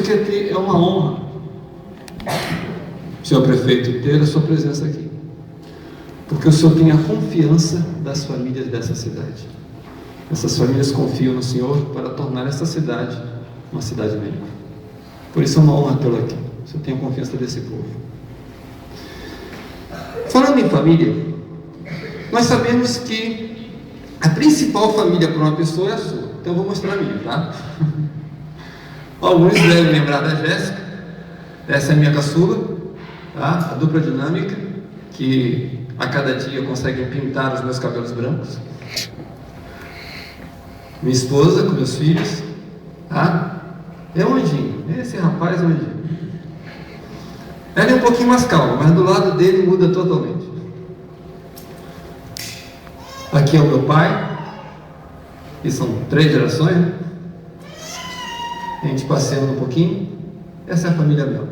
que é uma honra, senhor prefeito, ter a sua presença aqui, porque o senhor tem a confiança das famílias dessa cidade. Essas famílias confiam no senhor para tornar essa cidade uma cidade melhor. Por isso é uma honra tê-lo aqui. O senhor tem a confiança desse povo. Falando em família, nós sabemos que a principal família para uma pessoa é a sua. Então eu vou mostrar a minha, tá? Alguns devem lembrar da Jéssica. Essa é a minha caçula, tá? A dupla dinâmica, que a cada dia conseguem pintar os meus cabelos brancos. Minha esposa com meus filhos, tá? É um anjinho. Esse rapaz é um anjinho. Ela é um pouquinho mais calma, mas do lado dele muda totalmente. Aqui é o meu pai, que são 3 gerações, né? A gente passeando um pouquinho. Essa é a família Mel.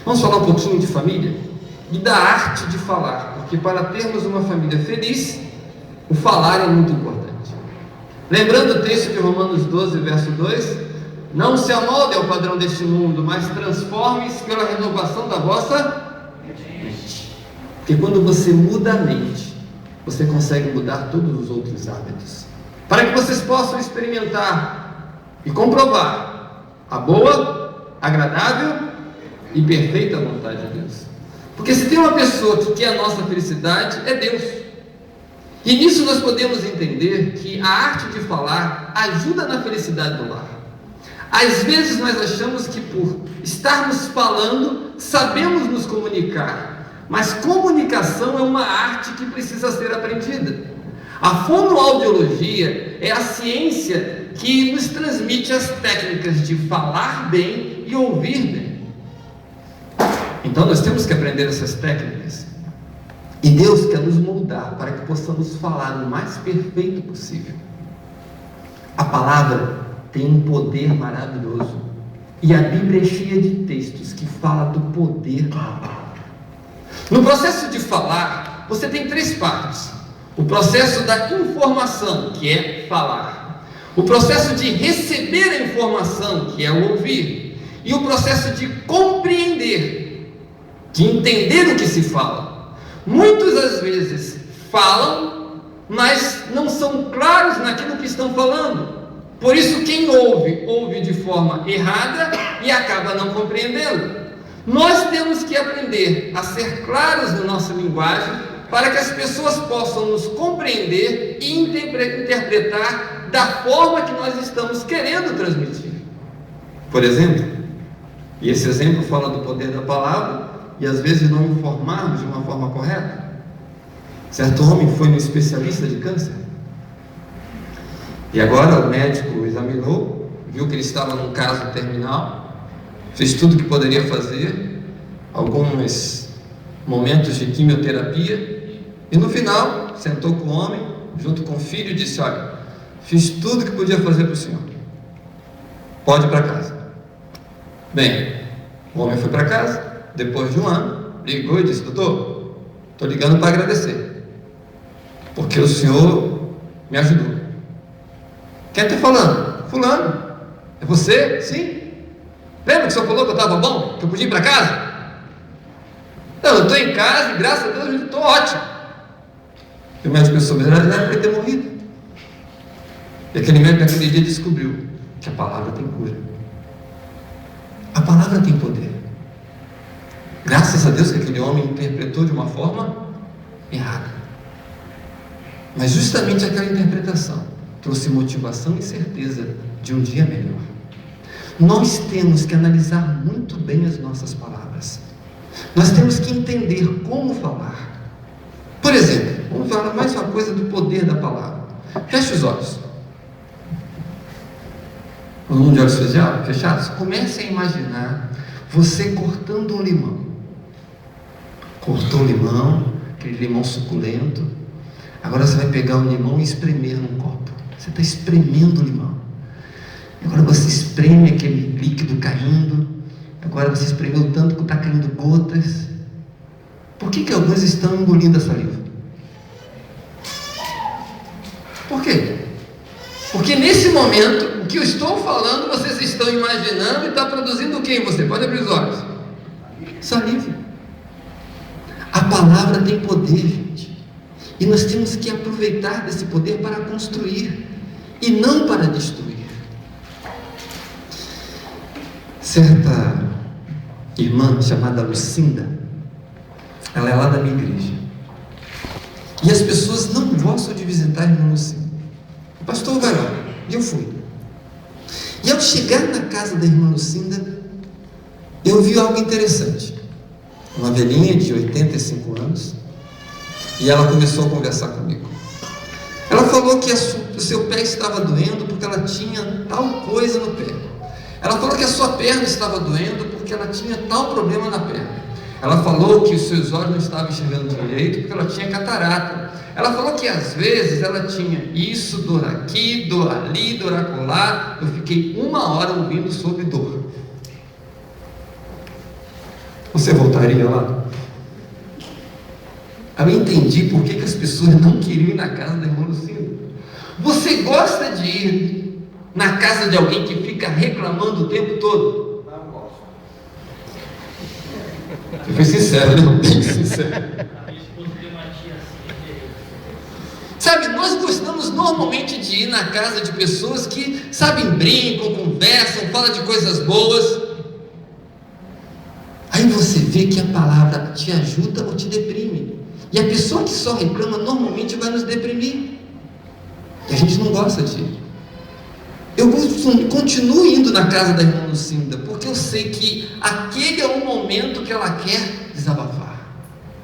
Vamos falar um pouquinho de família e da arte de falar, porque para termos uma família feliz, o falar é muito importante. Lembrando o texto de Romanos 12, verso 2: não se amolde ao padrão deste mundo, mas transforme-se pela renovação da vossa mente. Porque quando você muda a mente, você consegue mudar todos os outros hábitos, para que vocês possam experimentar e comprovar a boa, agradável e perfeita vontade de Deus. Porque se tem uma pessoa que quer a nossa felicidade, é Deus. E nisso nós podemos entender que a arte de falar ajuda na felicidade do lar. Às vezes nós achamos que por estarmos falando, sabemos nos comunicar, mas comunicação é uma arte que precisa ser aprendida. A fonoaudiologia é a ciência que nos transmite as técnicas de falar bem e ouvir bem. Então nós temos que aprender essas técnicas. E Deus quer nos moldar para que possamos falar o mais perfeito possível. A palavra tem um poder maravilhoso. E a Bíblia é cheia de textos que falam do poder da palavra. No processo de falar, você tem 3 partes. O processo da informação, que é falar. O processo de receber a informação, que é o ouvir. E o processo de compreender, de entender o que se fala. Muitas das vezes falam, mas não são claros naquilo que estão falando. Por isso quem ouve de forma errada e acaba não compreendendo. Nós temos que aprender a ser claros na nossa linguagem, para que as pessoas possam nos compreender e interpretar da forma que nós estamos querendo transmitir. Por exemplo, e esse exemplo fala do poder da palavra, e às vezes não informarmos de uma forma correta. Certo homem foi no especialista de câncer, e agora o médico examinou, viu que ele estava num caso terminal, fez tudo o que poderia fazer, alguns momentos de quimioterapia, e no final sentou com o homem, junto com o filho, e disse: olha, fiz tudo o que podia fazer para o senhor, pode ir para casa. Bem, o homem foi para casa. Depois de um ano, ligou e disse: doutor, estou ligando para agradecer, porque o senhor me ajudou. Quem está falando? Fulano. É você? Sim. Lembra que o senhor falou que eu estava bom? Que eu podia ir para casa? Não, eu estou em casa e graças a Deus eu estou ótimo. E o médico pensou: mas era para ele ter morrido. E aquele médico naquele dia descobriu que a palavra tem cura. A palavra tem poder. Graças a Deus que aquele homem interpretou de uma forma errada. Mas justamente aquela interpretação trouxe motivação e certeza de um dia melhor. Nós temos que analisar muito bem as nossas palavras. Nós temos que entender como falar. Por exemplo, vamos falar mais uma coisa do poder da palavra. Feche os olhos. Todo mundo de olhos fechados? Comece a imaginar você cortando um limão. Cortou o limão, aquele limão suculento. Agora você vai pegar o limão e espremer num copo. Você está espremendo o limão. Agora você espreme aquele líquido caindo. Agora você espremeu tanto que está caindo gotas. Por que alguns estão engolindo a saliva? Por quê? Porque nesse momento, o que eu estou falando, vocês estão estão imaginando e está produzindo o que em você? Pode abrir os olhos. Saliva. A palavra tem poder, gente. E nós temos que aproveitar desse poder para construir e não para destruir. Certa irmã chamada Lucinda, ela é lá da minha igreja. E as pessoas não gostam de visitar a irmã Lucinda. O pastor vai lá, e eu fui. E ao chegar na casa da irmã Lucinda, eu vi algo interessante. Uma velhinha de 85 anos, e ela começou a conversar comigo. Ela falou que o seu pé estava doendo porque ela tinha tal coisa no pé. Ela falou que a sua perna estava doendo porque ela tinha tal problema na perna. Ela falou que os seus olhos não estavam enxergando direito porque ela tinha catarata. Ela falou que às vezes ela tinha isso, dor aqui, dor ali, dor acolá. Eu fiquei 1 hora ouvindo sobre dor. Você voltaria lá? Eu entendi por que as pessoas não queriam ir na casa da irmã Lucinda. Você gosta de ir na casa de alguém que fica reclamando o tempo todo? Não gosto. Eu fui sincero, não? Bem sincero. Sabe, nós gostamos normalmente de ir na casa de pessoas que, sabe, brincam, conversam, falam de coisas boas. Aí você vê que a palavra te ajuda ou te deprime. E a pessoa que só reclama normalmente vai nos deprimir. E a gente não gosta de ir. Eu continuo indo na casa da irmã Lucinda, porque eu sei que aquele é o momento que ela quer desabafar.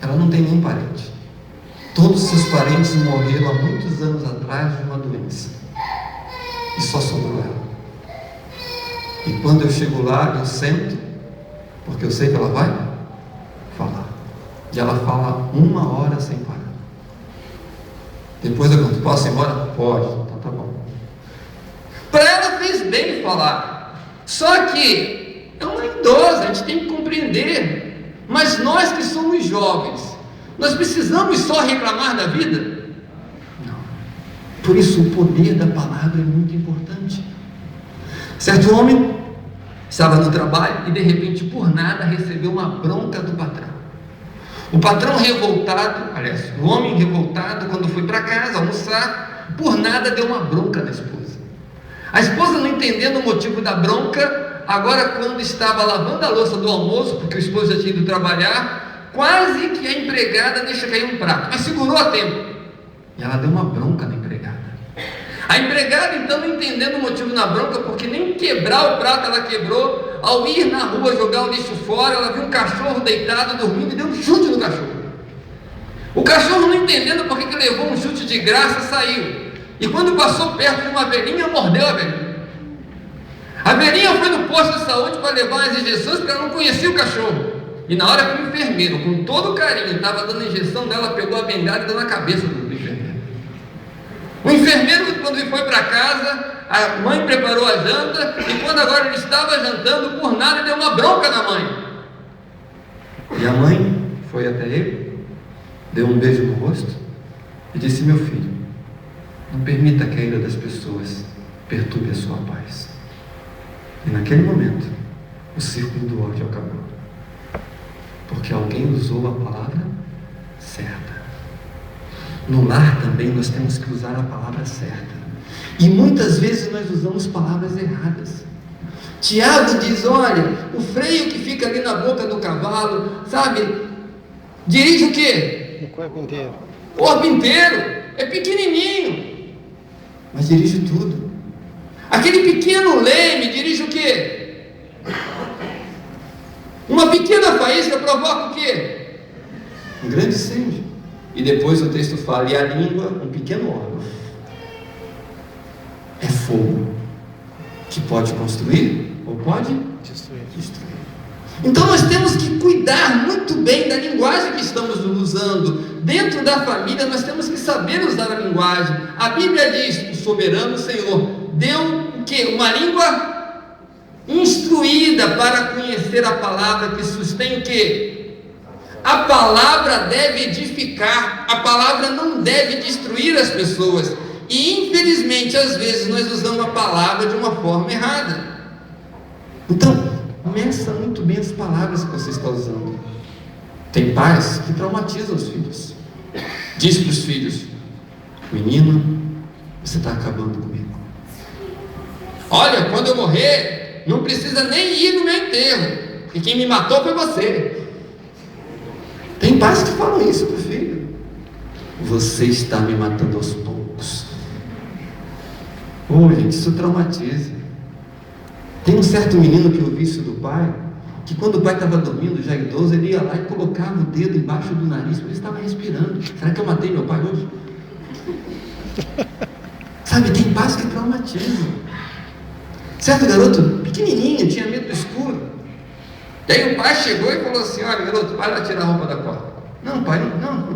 Ela não tem nenhum parente. Todos os seus parentes morreram há muitos anos atrás de uma doença. E só sobrou ela. E quando eu chego lá, eu sento, porque eu sei que ela vai falar. E ela fala 1 hora sem parar. Depois eu pergunto, posso ir embora? Pode, então tá bom. Para ela fez bem falar. Só que é uma idosa, a gente tem que compreender. Mas nós que somos jovens, nós precisamos só reclamar da vida? Não. Por isso o poder da palavra é muito importante. Certo homem estava no trabalho e de repente por nada recebeu uma bronca do patrão. O patrão revoltado, aliás, o homem revoltado, quando foi para casa almoçar, por nada deu uma bronca na esposa. A esposa, não entendendo o motivo da bronca, agora quando estava lavando a louça do almoço, porque o esposo já tinha ido trabalhar, quase que a empregada deixa cair um prato, mas segurou a tempo. E ela deu uma bronca na empregada. A empregada, então, não entendendo o motivo da bronca, porque nem quebrar o prato ela quebrou, ao ir na rua jogar o lixo fora, ela viu um cachorro deitado, dormindo, e deu um chute no cachorro. O cachorro, não entendendo porque que levou um chute de graça, saiu. E quando passou perto de uma velhinha, mordeu a velhinha. A velhinha foi no posto de saúde para levar as injeções, porque ela não conhecia o cachorro. E na hora que o enfermeiro, com todo carinho, estava dando a injeção nela, pegou a bengala e deu na cabeça do enfermeiro. O enfermeiro, quando ele foi para casa, a mãe preparou a janta, e quando agora ele estava jantando, por nada deu uma bronca na mãe. E a mãe foi até ele, deu um beijo no rosto e disse: meu filho, não permita que a ira das pessoas perturbe a sua paz. E naquele momento, o círculo do ódio acabou, porque alguém usou a palavra certa. No lar também nós temos que usar a palavra certa. E muitas vezes nós usamos palavras erradas. Tiago diz: olha, o freio que fica ali na boca do cavalo, sabe, dirige o quê? O corpo inteiro. O corpo inteiro. É pequenininho, mas dirige tudo. Aquele pequeno leme dirige o quê? Uma pequena faísca provoca o quê? Um grande incêndio. E depois o texto fala: e a língua, um pequeno órgão. É fogo que pode construir ou pode destruir. Então nós temos que cuidar muito bem da linguagem que estamos usando. Dentro da família nós temos que saber usar a linguagem. A Bíblia diz: o soberano Senhor deu o quê? Uma língua instruída para conhecer a palavra, que sustém o quê? A palavra deve edificar, a palavra não deve destruir as pessoas. E infelizmente às vezes nós usamos a palavra de uma forma errada. Então, meça muito bem as palavras que você está usando. Tem pais que traumatizam os filhos. Diz para os filhos: menino, você está acabando comigo. Olha, quando eu morrer, não precisa nem ir no meu enterro, porque quem me matou foi você. Tem pais que falam isso para o filho: você está me matando aos poucos. Gente, isso traumatiza. Tem um certo menino que eu vi isso do pai, que quando o pai estava dormindo, já idoso, ele ia lá e colocava o dedo embaixo do nariz, porque ele estava respirando. Será que eu matei meu pai hoje? Sabe, tem pais que traumatizam. Certo garoto, pequenininho, tinha medo do escuro. Daí o pai chegou e falou assim: olha garoto, para de tirar a roupa da porta. Não pai, não estou